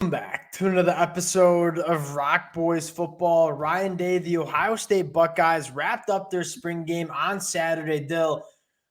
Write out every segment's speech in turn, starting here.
Welcome back to another episode of Rock Boys Football. Ryan Day, the Ohio State Buckeyes, wrapped up their spring game on Saturday. Dill,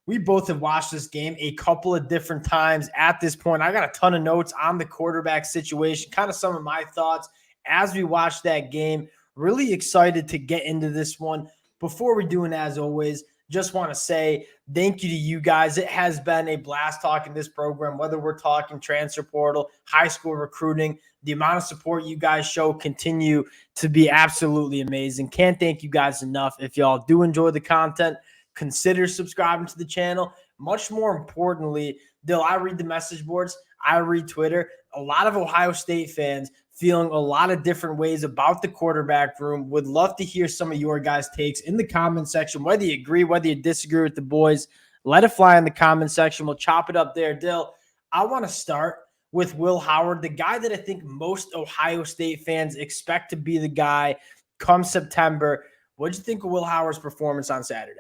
we both have watched this game a couple of different times at this point. I got a ton of notes on the quarterback situation, kind of some of my thoughts as we watched that game. Really excited to get into this one. Before we do, and as always, just want to say thank you to you guys. It has been a blast talking this program, whether we're talking transfer portal, high school recruiting. The amount of support you guys show continue to be absolutely amazing. Can't thank you guys enough. If y'all do enjoy the content, consider subscribing to the channel. Much more importantly, Dill, I read the message boards. I read Twitter. A lot of Ohio State fans feeling a lot of different ways about the quarterback room. Would love to hear some of your guys' takes in the comment section, whether you agree, whether you disagree with the boys. Let it fly in the comment section. We'll chop it up there. Dill, I want to start with Will Howard, the guy that I think most Ohio State fans expect to be the guy come September. What did you think of Will Howard's performance on Saturday?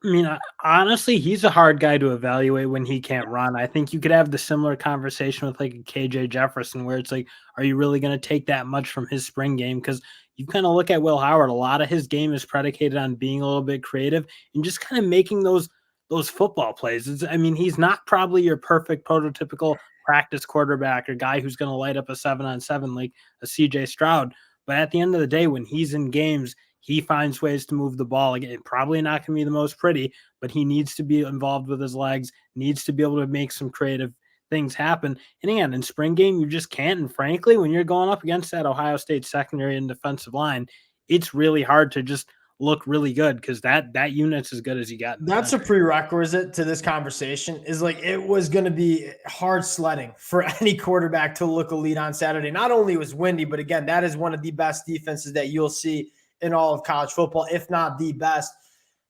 I mean, honestly, he's a hard guy to evaluate when he can't run. I think you could have the similar conversation with like a KJ Jefferson, where it's like, are you really going to take that much from his spring game? Because you kind of look at Will Howard, a lot of his game is predicated on being a little bit creative and just kind of making those football plays. I mean, he's not probably your perfect prototypical practice quarterback or guy who's going to light up a 7-on-7 like a CJ Stroud. But at the end of the day, when he's in games, he finds ways to move the ball. Again, probably not going to be the most pretty, but he needs to be involved with his legs, needs to be able to make some creative things happen. And again, in spring game, you just can't. And frankly, when you're going up against that Ohio State secondary and defensive line, it's really hard to just look really good because that unit's as good as you got. That's a prerequisite to this conversation is like it was going to be hard sledding for any quarterback to look elite on Saturday. Not only it was windy, but again, that is one of the best defenses that you'll see in all of college football, if not the best.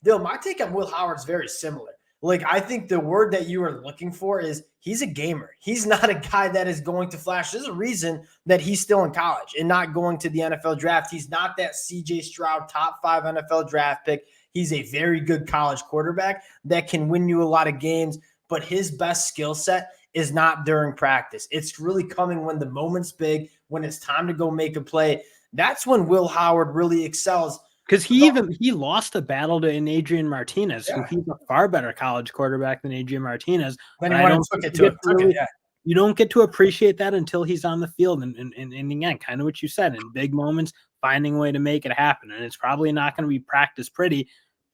Dill, my take on Will Howard is very similar. Like, I think the word that you are looking for is he's a gamer. He's not a guy that is going to flash. There's a reason that he's still in college and not going to the NFL draft. He's not that CJ Stroud top 5 NFL draft pick. He's a very good college quarterback that can win you a lot of games, but his best skill set is not during practice. It's really coming when the moment's big, when it's time to go make a play. That's when Will Howard really excels. Because he lost a battle to an Adrian Martinez, who he's a far better college quarterback than Adrian Martinez. You don't get to appreciate that until he's on the field. And again, kind of what you said, in big moments, finding a way to make it happen. And it's probably not going to be practice pretty,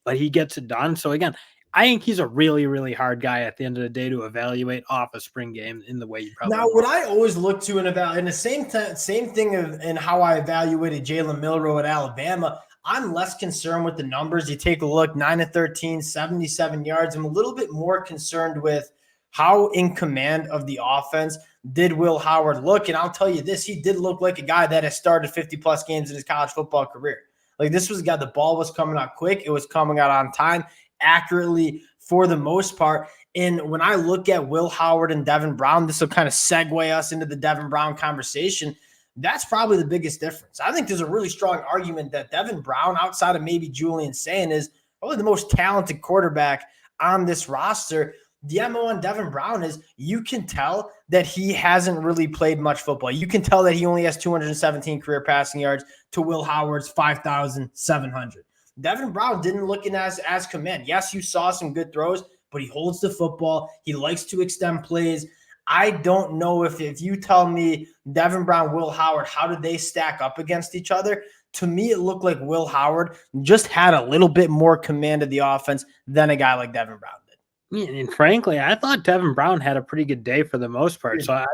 but he gets it done. So again, I think he's a really, really hard guy at the end of the day to evaluate off a spring game in the way you probably. Now, what I always look to in the same thing in how I evaluated Jalen Milroe at Alabama, I'm less concerned with the numbers. You take a look, 9-13, 77 yards. I'm a little bit more concerned with how in command of the offense did Will Howard look. And I'll tell you this, he did look like a guy that has started 50-plus games in his college football career. Like, this was a guy, the ball was coming out quick. It was coming out on time, accurately for the most part. And when I look at Will Howard and Devin Brown, this will kind of segue us into the Devin Brown conversation. That's probably the biggest difference. I think there's a really strong argument that Devin Brown, outside of maybe Julian Sayin, is probably the most talented quarterback on this roster. The MO on Devin Brown is you can tell that he hasn't really played much football. You can tell that he only has 217 career passing yards to Will Howard's 5,700. Devin Brown didn't look in as command. Yes, you saw some good throws, but he holds the football. He likes to extend plays. I don't know if you tell me Devin Brown, Will Howard, how did they stack up against each other? To me, it looked like Will Howard just had a little bit more command of the offense than a guy like Devin Brown did. Yeah, and frankly, I thought Devin Brown had a pretty good day for the most part. So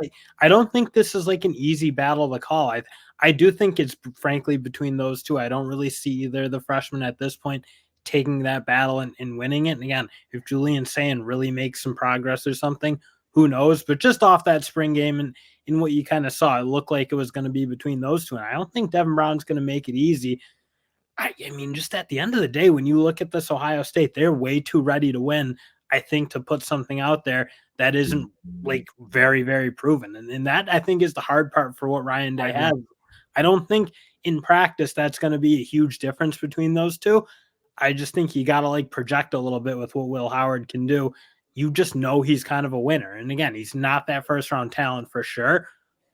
I don't think this is like an easy battle to call. I do think it's frankly between those two. I don't really see either the freshman at this point taking that battle and winning it. And again, if Julian Sayin really makes some progress or something, who knows? But just off that spring game and in what you kind of saw, it looked like it was going to be between those two. And I don't think Devin Brown's going to make it easy. I mean, just at the end of the day, when you look at this Ohio State, they're way too ready to win, I think, to put something out there that isn't like very, very proven. And that, I think, is the hard part for what Ryan Day has. I don't think in practice that's going to be a huge difference between those two. I just think you got to like project a little bit with what Will Howard can do. You just know he's kind of a winner. And again, he's not that first round talent for sure,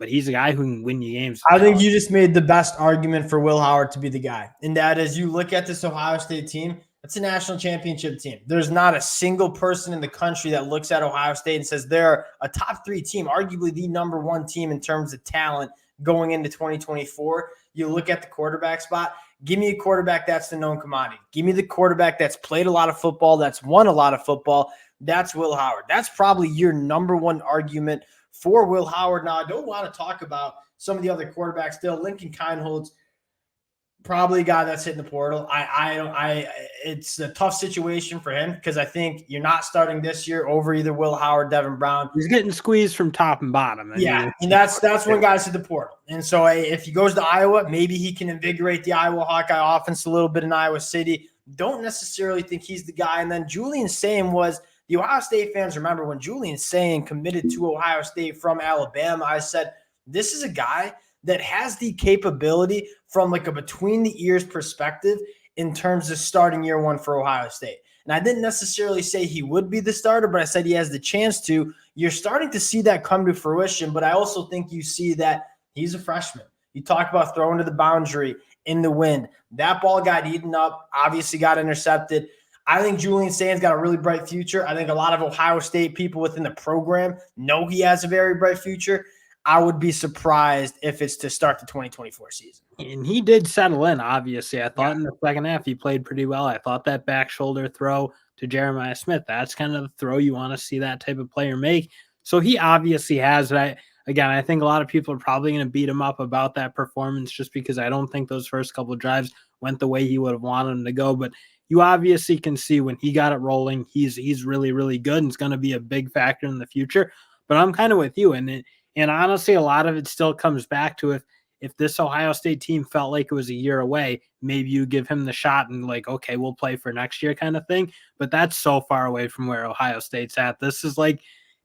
but he's a guy who can win you games. I think you just made the best argument for Will Howard to be the guy. And that is, you look at this Ohio State team, it's a national championship team. There's not a single person in the country that looks at Ohio State and says they're a top 3 team, arguably the number 1 team in terms of talent going into 2024. You look at the quarterback spot. Give me a quarterback that's the known commodity. Give me the quarterback that's played a lot of football, that's won a lot of football. That's Will Howard. That's probably your number 1 argument for Will Howard. Now, I don't want to talk about some of the other quarterbacks still. Lincoln Kienholz, probably a guy that's hitting the portal. It's a tough situation for him because I think you're not starting this year over either Will Howard, Devin Brown. He's getting squeezed from top and bottom. And that's when guys hit the portal. And so if he goes to Iowa, maybe he can invigorate the Iowa Hawkeye offense a little bit in Iowa City. Don't necessarily think he's the guy. And then Julian Sayin was – the Ohio State fans remember when Julian Sayin committed to Ohio State from Alabama, I said, this is a guy that has the capability from like a between the ears perspective in terms of starting year 1 for Ohio State. And I didn't necessarily say he would be the starter, but I said he has the chance to. You're starting to see that come to fruition, but I also think you see that he's a freshman. You talk about throwing to the boundary in the wind. That ball got eaten up, obviously got intercepted. I think Julian Sayin's got a really bright future. I think a lot of Ohio State people within the program know he has a very bright future. I would be surprised if it's to start the 2024 season. And he did settle in, obviously. I thought in the second half he played pretty well. I thought that back shoulder throw to Jeremiah Smith, that's kind of the throw you want to see that type of player make. So he obviously has it. I think a lot of people are probably going to beat him up about that performance just because I don't think those first couple of drives went the way he would have wanted them to go. But you obviously can see when he got it rolling, he's really, really good and it's going to be a big factor in the future. But I'm kind of with you. And honestly, a lot of it still comes back to if this Ohio State team felt like it was a year away, maybe you give him the shot and like, okay, we'll play for next year kind of thing. But that's so far away from where Ohio State's at. This is like,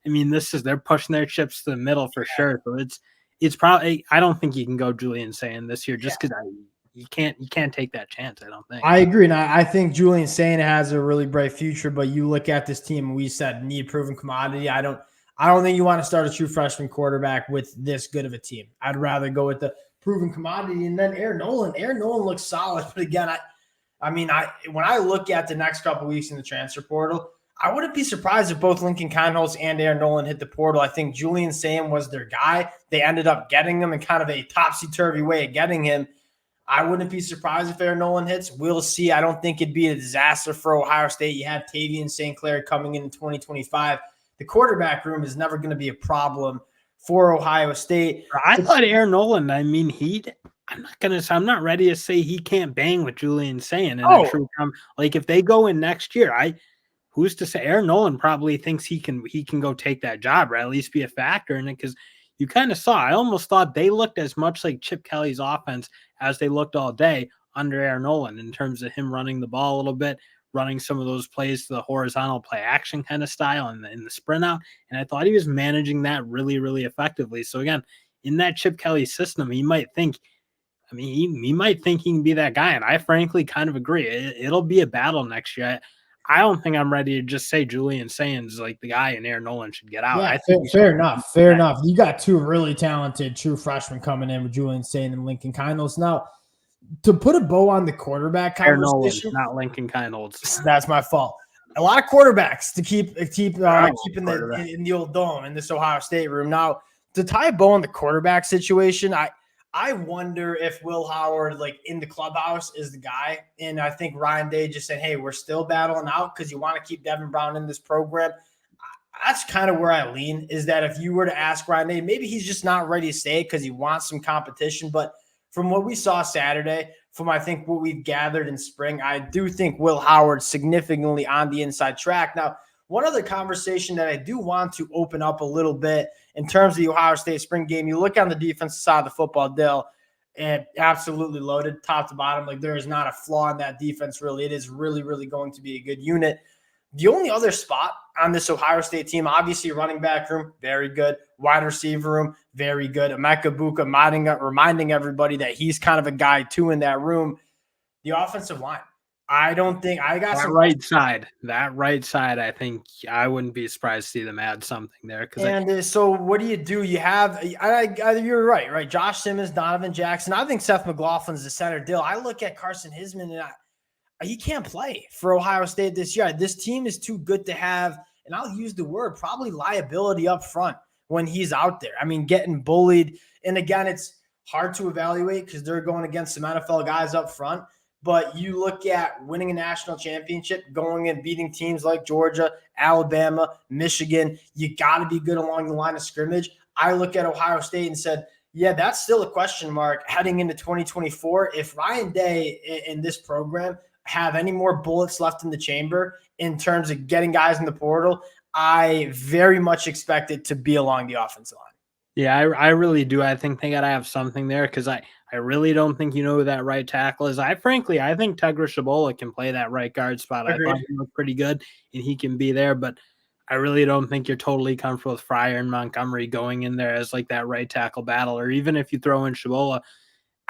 they're pushing their chips to the middle for sure. So it's probably, I don't think you can go Julian Sayin this year just because you can't take that chance. I don't think. I agree. And I think Julian Sayin has a really bright future, but you look at this team, we said need proven commodity. I don't think you want to start a true freshman quarterback with this good of a team. I'd rather go with the proven commodity. And then Aaron Nolan looks solid. But again, when I look at the next couple of weeks in the transfer portal, I wouldn't be surprised if both Lincoln Kienholz and Aaron Nolan hit the portal. I think Julian Sayin was their guy. They ended up getting him in kind of a topsy-turvy way of getting him. I wouldn't be surprised if Aaron Nolan hits. We'll see. I don't think it'd be a disaster for Ohio State. You have Tavian St. Clair coming in 2025. The quarterback room is never going to be a problem for Ohio State. I thought Aaron Nolan, I'm not ready to say he can't bang with Julian Sayin. Like if they go in next year, who's to say? Aaron Nolan probably thinks he can go take that job or at least be a factor in it because you kind of saw. I almost thought they looked as much like Chip Kelly's offense as they looked all day under Aaron Nolan in terms of him running the ball a little bit, running some of those plays to the horizontal play action kind of style and in the sprint out. And I thought he was managing that really, really effectively. So again, in that Chip Kelly system, he might think he can be that guy. And I frankly kind of agree. It'll be a battle next year. I don't think I'm ready to just say Julian Sayin's like the guy and Aaron Nolan should get out. Yeah, fair enough. You got two really talented true freshmen coming in with Julian Sayin and Lincoln Kienholz. Now, to put a bow on the quarterback conversation, not Lincoln Kienholz. That's my fault. A lot of quarterbacks to keep in the old dome in this Ohio State room. Now, to tie a bow on the quarterback situation, I wonder if Will Howard, like in the clubhouse, is the guy. And I think Ryan Day just said, hey, we're still battling out because you want to keep Devin Brown in this program. That's kind of where I lean, is that if you were to ask Ryan Day, maybe he's just not ready to stay because he wants some competition. But from what we saw Saturday, from I think what we've gathered in spring, I do think Will Howard significantly on the inside track. Now, one other conversation that I do want to open up a little bit in terms of the Ohio State spring game, you look on the defensive side of the football, Dale, and absolutely loaded top to bottom. Like there is not a flaw in that defense, really. It is really, really going to be a good unit. The only other spot on this Ohio State team, obviously running back room, very good. Wide receiver room, very good. Emeka Buka reminding everybody that he's kind of a guy too in that room. The offensive line. I don't think I got That some right side, I think I wouldn't be surprised to see them add something there because And so, what do? You have, you're right, right? Josh Simmons, Donovan Jackson. I think Seth McLaughlin's the center deal. I look at Carson Hisman, and he can't play for Ohio State this year. This team is too good to have, and I'll use the word probably liability up front when he's out there. I mean, getting bullied. And again, it's hard to evaluate because they're going against some NFL guys up front. But you look at winning a national championship, going and beating teams like Georgia, Alabama, Michigan. You got to be good along the line of scrimmage. I look at Ohio State and said, yeah, that's still a question mark heading into 2024. If Ryan Day in this program have any more bullets left in the chamber in terms of getting guys in the portal, I very much expect it to be along the offensive line. Yeah, I really do. I think they got to have something there because I really don't think you know who that right tackle is. I think Tegra Shabola can play that right guard spot. Agreed. I thought he looked pretty good and he can be there, but I really don't think you're totally comfortable with Fryer and Montgomery going in there as like that right tackle battle, or even if you throw in Shabola.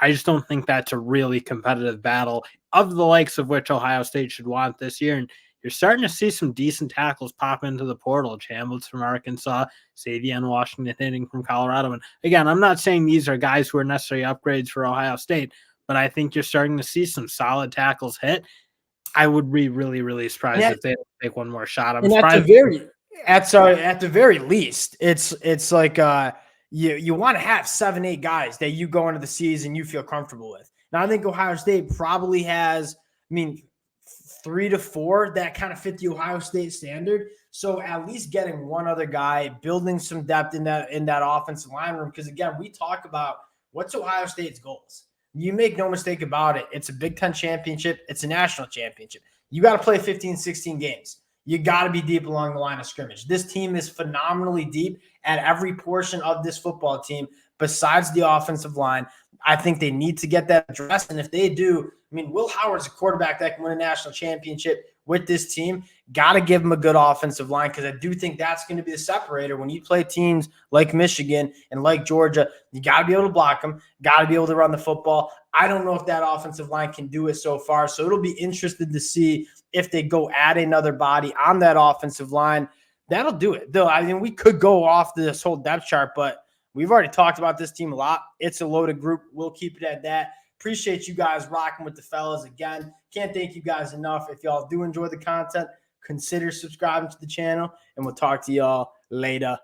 I just don't think that's a really competitive battle of the likes of which Ohio State should want this year. And you're starting to see some decent tackles pop into the portal. Chambliss from Arkansas, Savion Washington hitting from Colorado. And again, I'm not saying these are guys who are necessarily upgrades for Ohio State, but I think you're starting to see some solid tackles hit. I would be really, really surprised if they take one more shot. I'm And surprised. at the very least, it's like you want to have 7-8 guys that you go into the season you feel comfortable with. Now I think Ohio State probably has, 3 to 4 that kind of fit the Ohio State standard. So at least getting one other guy, building some depth in that offensive line room. Because again, we talk about what's Ohio State's goals. You make no mistake about it. It's a Big Ten championship. It's a national championship. You got to play 15, 16 games. You got to be deep along the line of scrimmage. This team is phenomenally deep at every portion of this football team besides the offensive line. I think they need to get that addressed. And if they do, Will Howard's a quarterback that can win a national championship with this team. Got to give him a good offensive line because I do think that's going to be the separator. When you play teams like Michigan and like Georgia, you got to be able to block them, got to be able to run the football. I don't know if that offensive line can do it so far. So it'll be interesting to see if they go add another body on that offensive line. That'll do it. Though we could go off this whole depth chart, but we've already talked about this team a lot. It's a loaded group. We'll keep it at that. Appreciate you guys rocking with the fellas again. Can't thank you guys enough. If y'all do enjoy the content, consider subscribing to the channel, and we'll talk to y'all later.